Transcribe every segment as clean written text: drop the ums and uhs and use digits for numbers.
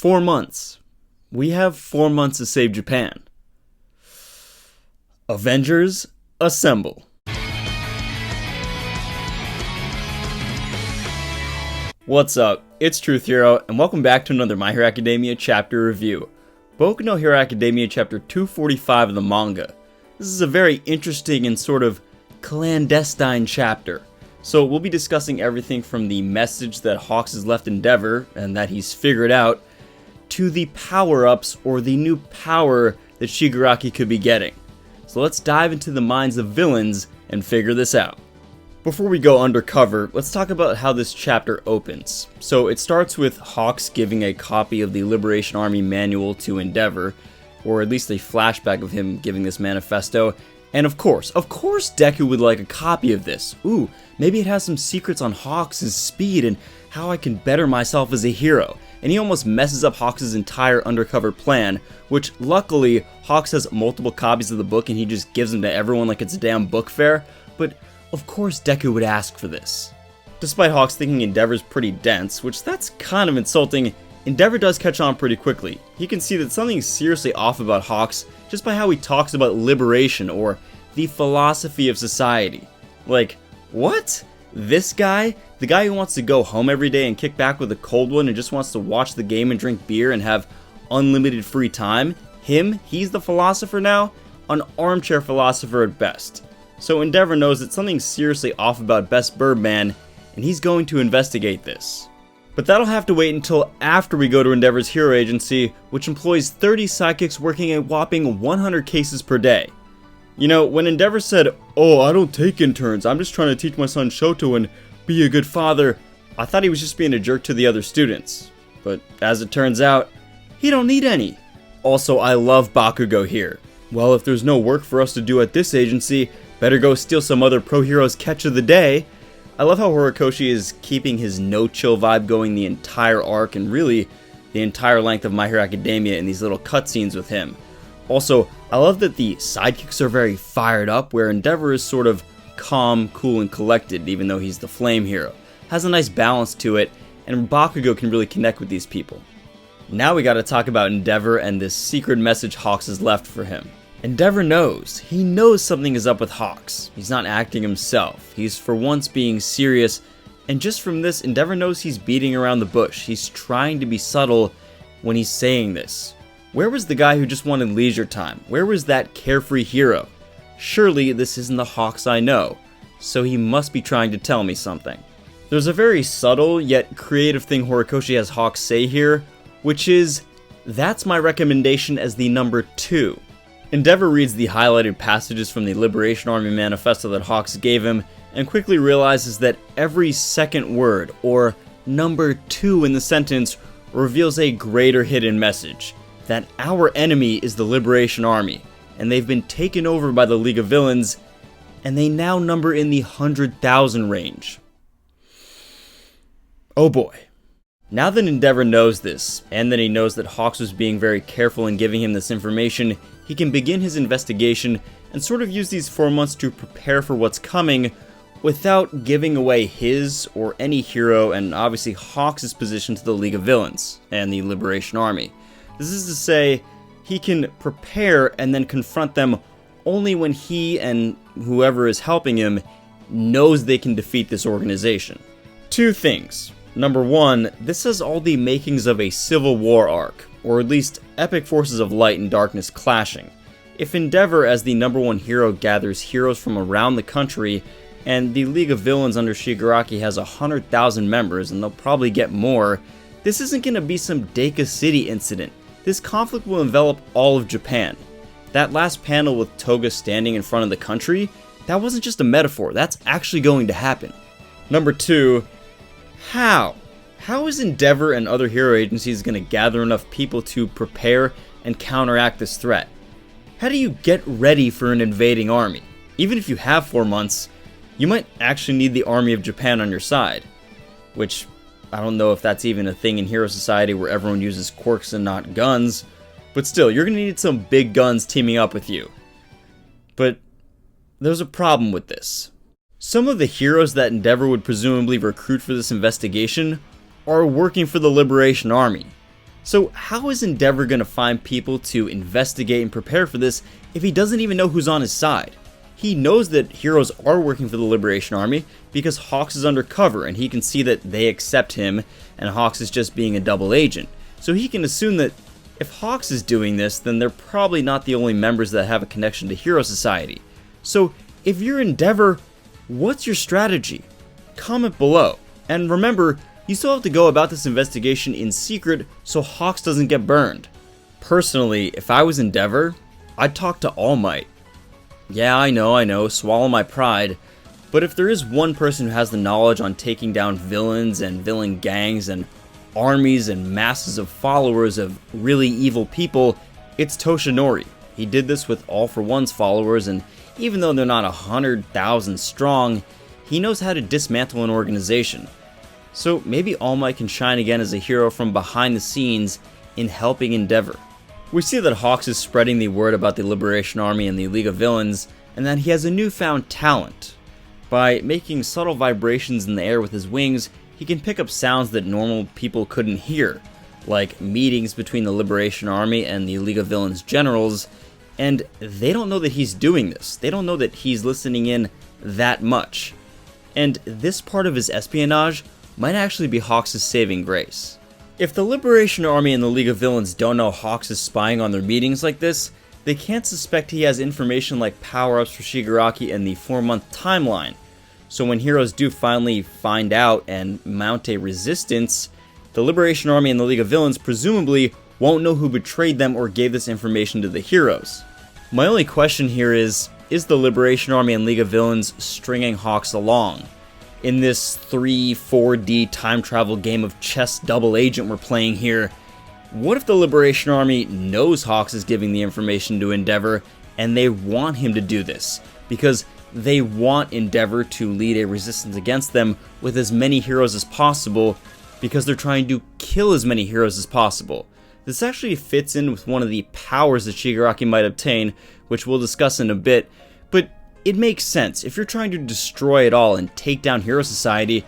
4 months. We have 4 months to save Japan. Avengers, assemble. What's up? It's Truth Hero, and welcome back to another My Hero Academia Chapter review. Boku no Hero Academia Chapter 245 of the manga. This is a very interesting and sort of clandestine chapter. So we'll be discussing everything from the message that Hawks has left Endeavor, and that he's figured out, to the power-ups or the new power that Shigaraki could be getting. So let's dive into the minds of villains and figure this out. Before we go undercover, let's talk about how this chapter opens. So it starts with Hawks giving a copy of the Liberation Army manual to Endeavor, or at least a flashback of him giving this manifesto. And of course, Deku would like a copy of this. Ooh, maybe it has some secrets on Hawks' speed and how I can better myself as a hero. And he almost messes up Hawks' entire undercover plan, which luckily Hawks has multiple copies of the book and he just gives them to everyone like it's a damn book fair. But of course Deku would ask for this. Despite Hawks thinking Endeavor's pretty dense, which that's kind of insulting, Endeavor does catch on pretty quickly. He can see that something's seriously off about Hawks just by how he talks about liberation or the philosophy of society. Like, what? This guy? The guy who wants to go home every day and kick back with a cold one and just wants to watch the game and drink beer and have unlimited free time? Him? He's the philosopher now? An armchair philosopher at best. So Endeavor knows that something's seriously off about Best Birdman, and he's going to investigate this. But that'll have to wait until after we go to Endeavor's Hero Agency, which employs 30 sidekicks working a whopping 100 cases per day. You know, when Endeavor said, "Oh, I don't take interns, I'm just trying to teach my son Shoto and be a good father," I thought he was just being a jerk to the other students. But as it turns out, he don't need any. Also, I love Bakugo here. Well, if there's no work for us to do at this agency, better go steal some other pro hero's catch of the day. I love how Horikoshi is keeping his no-chill vibe going the entire arc and really the entire length of My Hero Academia in these little cutscenes with him. Also, I love that the sidekicks are very fired up, where Endeavor is sort of calm, cool, and collected, even though he's the flame hero. Has a nice balance to it, and Bakugo can really connect with these people. Now we gotta talk about Endeavor and this secret message Hawks has left for him. Endeavor knows. He knows something is up with Hawks. He's not acting himself. He's for once being serious, and just from this, Endeavor knows he's beating around the bush. He's trying to be subtle when he's saying this. Where was the guy who just wanted leisure time? Where was that carefree hero? Surely this isn't the Hawks I know, so he must be trying to tell me something. There's a very subtle yet creative thing Horikoshi has Hawks say here, which is, "That's my recommendation as the number 2. Endeavor reads the highlighted passages from the Liberation Army manifesto that Hawks gave him and quickly realizes that every second word, or number 2 in the sentence, reveals a greater hidden message. That our enemy is the Liberation Army, and they've been taken over by the League of Villains, and they now number in the 100,000 range. Oh boy. Now that Endeavor knows this, and that he knows that Hawks was being very careful in giving him this information, he can begin his investigation and sort of use these 4 months to prepare for what's coming without giving away his or any hero and obviously Hawks' position to the League of Villains and the Liberation Army. This is to say, he can prepare and then confront them only when he and whoever is helping him knows they can defeat this organization. 2 things. Number 1, this has all the makings of a Civil War arc, or at least epic forces of light and darkness clashing. If Endeavor as the number 1 hero gathers heroes from around the country, and the League of Villains under Shigaraki has 100,000 members, and they'll probably get more, this isn't going to be some Deka City incident. This conflict will envelop all of Japan. That last panel with Toga standing in front of the country, that wasn't just a metaphor, that's actually going to happen. Number 2, how? How is Endeavor and other hero agencies going to gather enough people to prepare and counteract this threat? How do you get ready for an invading army? Even if you have 4 months, you might actually need the army of Japan on your side. Which, I don't know if that's even a thing in Hero Society where everyone uses quirks and not guns, but still, you're going to need some big guns teaming up with you. But there's a problem with this. Some of the heroes that Endeavor would presumably recruit for this investigation are working for the Liberation Army. So how is Endeavor going to find people to investigate and prepare for this if he doesn't even know who's on his side? He knows that heroes are working for the Liberation Army because Hawks is undercover and he can see that they accept him and Hawks is just being a double agent. So he can assume that if Hawks is doing this, then they're probably not the only members that have a connection to Hero Society. So if you're Endeavor, what's your strategy? Comment below. And remember, you still have to go about this investigation in secret so Hawks doesn't get burned. Personally, if I was Endeavor, I'd talk to All Might. Yeah, I know, swallow my pride. But if there is one person who has the knowledge on taking down villains and villain gangs and armies and masses of followers of really evil people, it's Toshinori. He did this with All For One's followers, and even though they're not 100,000 strong, he knows how to dismantle an organization. So maybe All Might can shine again as a hero from behind the scenes in helping Endeavor. We see that Hawks is spreading the word about the Liberation Army and the League of Villains, and that he has a newfound talent. By making subtle vibrations in the air with his wings, he can pick up sounds that normal people couldn't hear, like meetings between the Liberation Army and the League of Villains generals, and they don't know that he's doing this. They don't know that he's listening in that much. And this part of his espionage might actually be Hawks' saving grace. If the Liberation Army and the League of Villains don't know Hawks is spying on their meetings like this, they can't suspect he has information like power-ups for Shigaraki and the 4-month timeline. So when heroes do finally find out and mount a resistance, the Liberation Army and the League of Villains presumably won't know who betrayed them or gave this information to the heroes. My only question here is the Liberation Army and League of Villains stringing Hawks along? In this 3-4D time travel game of chess double agent we're playing here, what if the Liberation Army knows Hawks is giving the information to Endeavor and they want him to do this because they want Endeavor to lead a resistance against them with as many heroes as possible because they're trying to kill as many heroes as possible? This actually fits in with one of the powers that Shigaraki might obtain, which we'll discuss in a bit, but it makes sense. If you're trying to destroy it all and take down Hero Society,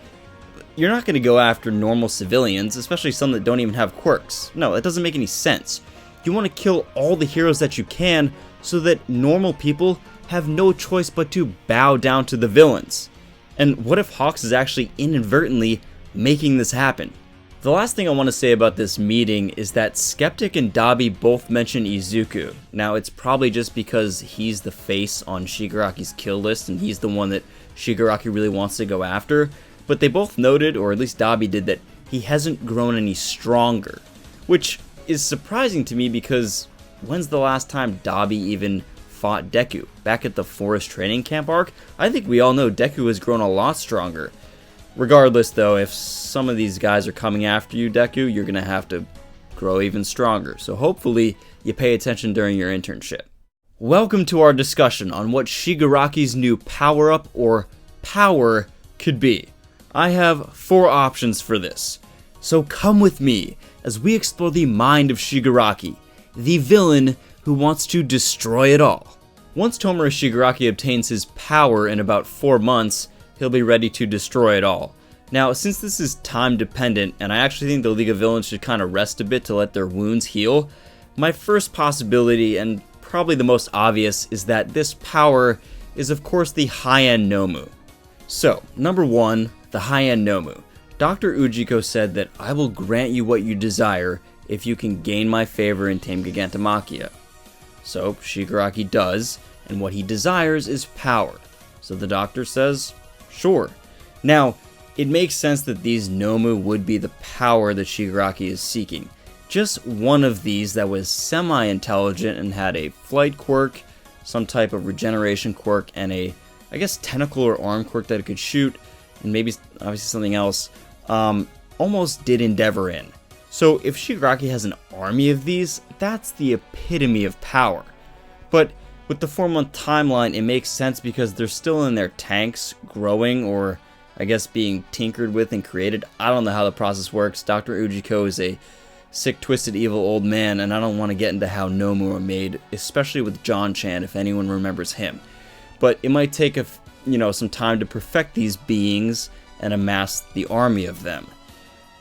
you're not going to go after normal civilians, especially some that don't even have quirks. No, that doesn't make any sense. You want to kill all the heroes that you can so that normal people have no choice but to bow down to the villains. And what if Hawks is actually inadvertently making this happen? The last thing I want to say about this meeting is that Skeptic and Dabi both mention Izuku. Now, it's probably just because he's the face on Shigaraki's kill list and he's the one that Shigaraki really wants to go after, but they both noted, or at least Dabi did, that he hasn't grown any stronger, which is surprising to me because when's the last time Dabi even fought Deku? Back at the Forest Training Camp arc? I think we all know Deku has grown a lot stronger. Regardless, though, if some of these guys are coming after you, Deku, you're going to have to grow even stronger. So hopefully you pay attention during your internship. Welcome to our discussion on what Shigaraki's new power-up or power could be. I have 4 options for this. So come with me as we explore the mind of Shigaraki, the villain who wants to destroy it all. Once Tomura Shigaraki obtains his power in about 4 months, he'll be ready to destroy it all. Now, since this is time dependent, and I actually think the League of Villains should kind of rest a bit to let their wounds heal, my first possibility, and probably the most obvious, is that this power is of course the High-end Nomu. So, number 1, the High-end Nomu. Dr. Ujiko said that I will grant you what you desire if you can gain my favor and tame Gigantomachia. So, Shigaraki does, and what he desires is power. So the doctor says, sure. Now, it makes sense that these Nomu would be the power that Shigaraki is seeking. Just one of these that was semi-intelligent and had a flight quirk, some type of regeneration quirk, and a, I guess, tentacle or arm quirk that it could shoot, and maybe obviously something else, almost did Endeavor in. So if Shigaraki has an army of these, that's the epitome of power. But with the 4-month timeline, it makes sense because they're still in their tanks, growing, or I guess being tinkered with and created. I don't know how the process works. Dr. Ujiko is a sick, twisted, evil old man, and I don't want to get into how Nomu are made, especially with John-chan, if anyone remembers him. But it might take some time to perfect these beings and amass the army of them.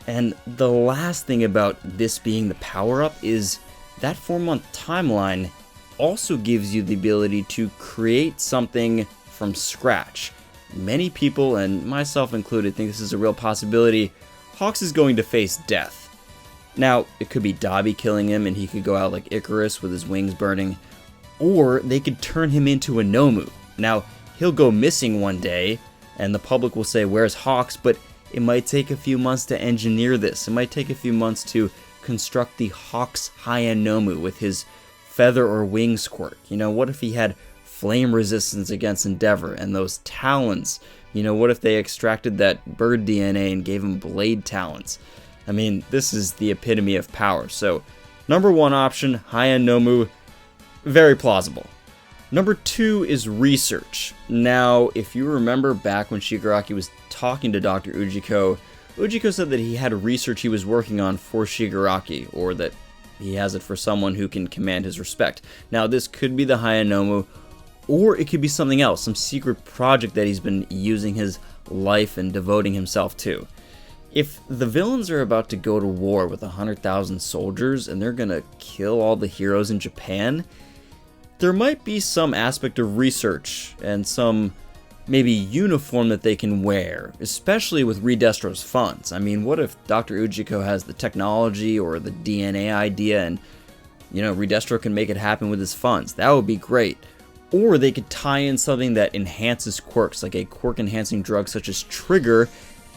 And the last thing about this being the power-up is that 4-month timeline also gives you the ability to create something from scratch. Many people, and myself included, think this is a real possibility. Hawks is going to face death. Now, it could be Dobby killing him and he could go out like Icarus with his wings burning, or they could turn him into a Nomu. Now, he'll go missing one day, and the public will say, "Where's Hawks?" But it might take a few months to engineer this. It might take a few months to construct the Hawks High-end Nomu with his feather or wings quirk. What if he had flame resistance against Endeavor and those talons? What if they extracted that bird DNA and gave him blade talons? I mean, this is the epitome of power. So, number 1 option, High-end Nomu, very plausible. Number 2 is research. Now, if you remember back when Shigaraki was talking to Dr. Ujiko, Ujiko said that he had research he was working on for Shigaraki, or that he has it for someone who can command his respect. Now, this could be the High-end Nomu, or it could be something else, some secret project that he's been using his life and devoting himself to. If the villains are about to go to war with 100,000 soldiers and they're gonna kill all the heroes in Japan, there might be some aspect of research and some maybe uniform that they can wear, especially with Redestro's funds. I mean, what if Dr. Ujiko has the technology or the DNA idea and, Redestro can make it happen with his funds? That would be great. Or they could tie in something that enhances quirks, like a quirk-enhancing drug such as Trigger,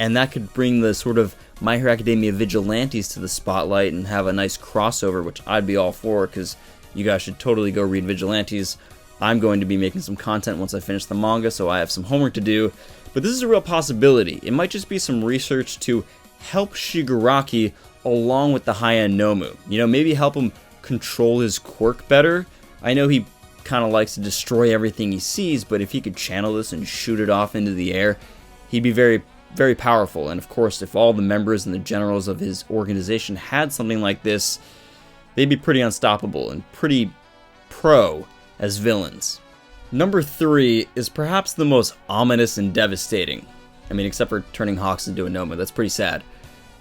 and that could bring the sort of My Hero Academia Vigilantes to the spotlight and have a nice crossover, which I'd be all for, because you guys should totally go read Vigilantes. I'm going to be making some content once I finish the manga, so I have some homework to do. But this is a real possibility. It might just be some research to help Shigaraki along with the High-end Nomu. Maybe help him control his quirk better. I know he kind of likes to destroy everything he sees, but if he could channel this and shoot it off into the air, he'd be very, very powerful. And of course, if all the members and the generals of his organization had something like this, they'd be pretty unstoppable and pretty pro as villains. Number 3 is perhaps the most ominous and devastating. I mean, except for turning Hawks into a Nomu, that's pretty sad.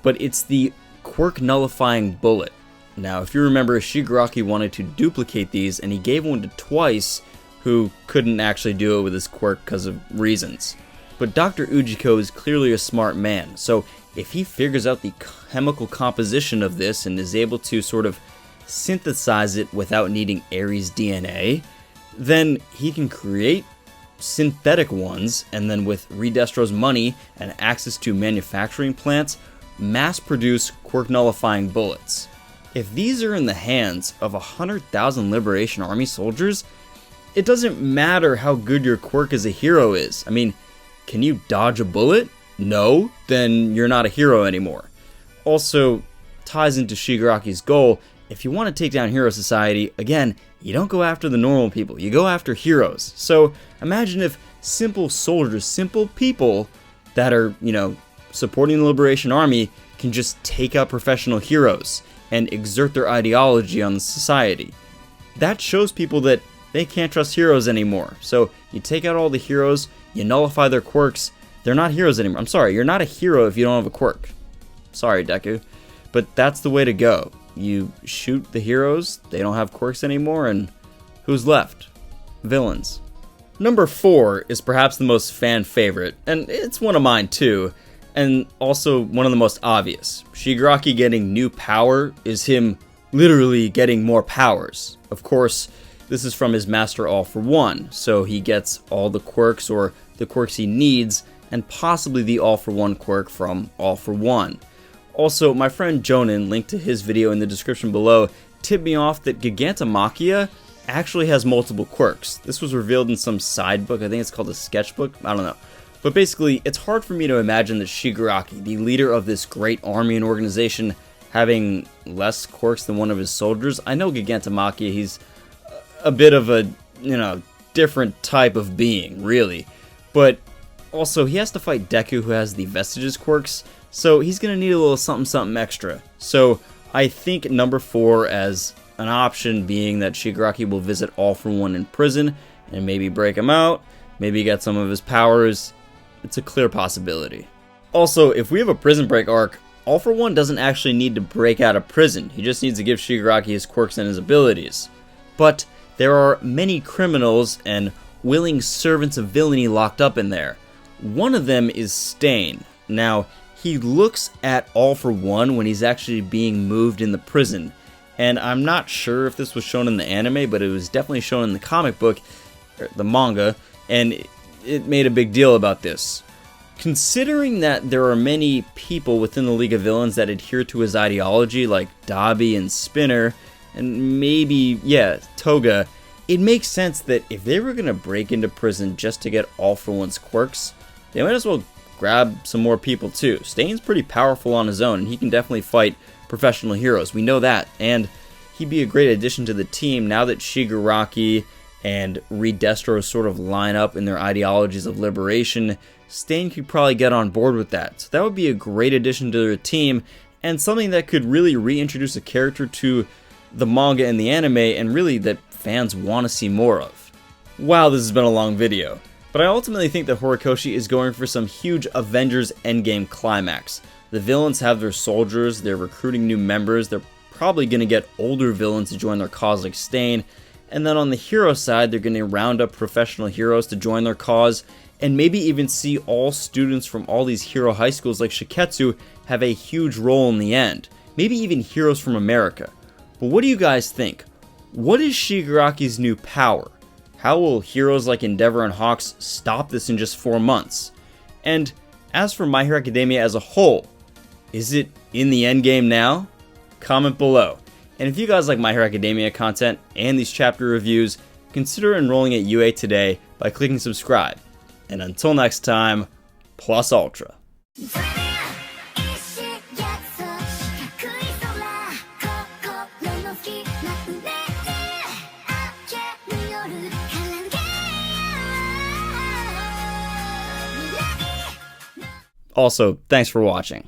But it's the quirk nullifying bullet. Now, if you remember, Shigaraki wanted to duplicate these, and he gave one to Twice, who couldn't actually do it with his quirk because of reasons. But Dr. Ujiko is clearly a smart man, so if he figures out the chemical composition of this and is able to sort of synthesize it without needing Ares DNA, then he can create synthetic ones, and then with Redestro's money and access to manufacturing plants, mass produce quirk nullifying bullets. If these are in the hands of 100,000 Liberation Army soldiers, it doesn't matter how good your quirk as a hero is. I mean, can you dodge a bullet? No? Then you're not a hero anymore. Also, ties into Shigaraki's goal. If you want to take down Hero Society, again, you don't go after the normal people, you go after heroes. So imagine if simple soldiers, simple people that are, supporting the Liberation Army can just take out professional heroes and exert their ideology on the society. That shows people that they can't trust heroes anymore. So you take out all the heroes, you nullify their quirks, they're not heroes anymore. I'm sorry, you're not a hero if you don't have a quirk. Sorry, Deku. But that's the way to go. You shoot the heroes, they don't have quirks anymore, and who's left? Villains. Number 4 is perhaps the most fan favorite, and it's one of mine too, and also one of the most obvious. Shigaraki getting new power is him literally getting more powers. Of course, this is from his master All for One, so he gets all the quirks or the quirks he needs, and possibly the All for One quirk from All for One. Also, my friend Jonan, linked to his video in the description below, tipped me off that Gigantomachia actually has multiple quirks. This was revealed in some side book, I think it's called a sketchbook, I don't know. But basically, it's hard for me to imagine that Shigaraki, the leader of this great army and organization, having less quirks than one of his soldiers. I know Gigantomachia, he's a bit of a, different type of being, really. But also, he has to fight Deku, who has the Vestiges quirks, so he's going to need a little something extra. So I think number 4 as an option being that Shigaraki will visit All for One in prison and maybe break him out, maybe get some of his powers. It's a clear possibility. Also, if we have a prison break arc, All For One doesn't actually need to break out of prison, he just needs to give Shigaraki his quirks and his abilities. But there are many criminals and willing servants of villainy locked up in there. One of them is Stain. Now, he looks at All For One when he's actually being moved in the prison, and I'm not sure if this was shown in the anime, but it was definitely shown in the comic book, the manga, and it made a big deal about this. Considering that there are many people within the League of Villains that adhere to his ideology, like Dabi and Spinner, and maybe, Toga, it makes sense that if they were going to break into prison just to get All For One's quirks, they might as well grab some more people too. Stain's pretty powerful on his own, and he can definitely fight professional heroes. We know that, and he'd be a great addition to the team now that Shigaraki and Reed Destro sort of line up in their ideologies of liberation. Stain could probably get on board with that. So that would be a great addition to their team, and something that could really reintroduce a character to the manga and the anime, and really that fans want to see more of. Wow, this has been a long video. But I ultimately think that Horikoshi is going for some huge Avengers Endgame climax. The villains have their soldiers, they're recruiting new members, they're probably going to get older villains to join their cause like Stain, and then on the hero side, they're going to round up professional heroes to join their cause, and maybe even see all students from all these hero high schools like Shiketsu have a huge role in the end. Maybe even heroes from America. But what do you guys think? What is Shigaraki's new power? How will heroes like Endeavor and Hawks stop this in just 4 months? And as for My Hero Academia as a whole, is it in the endgame now? Comment below. And if you guys like My Hero Academia content and these chapter reviews, consider enrolling at UA today by clicking subscribe. And until next time, plus ultra. Also, thanks for watching.